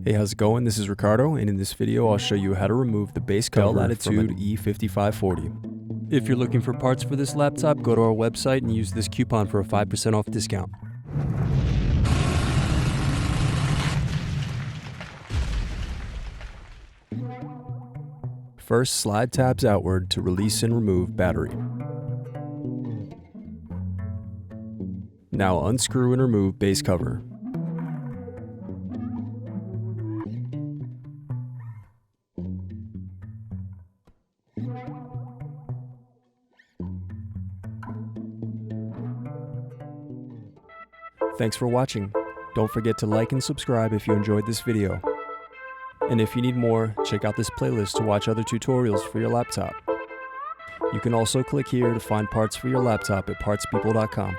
Hey, how's it going? This is Ricardo, and in this video I'll show you how to remove the base cover Dell Latitude E5540. If you're looking for parts for this laptop, go to our website and use this coupon for a 5% off discount. First, slide tabs outward to release and remove battery. Now unscrew and remove base cover. Thanks for watching. Don't forget to like and subscribe if you enjoyed this video. And if you need more, check out this playlist to watch other tutorials for your laptop. You can also click here to find parts for your laptop at partspeople.com.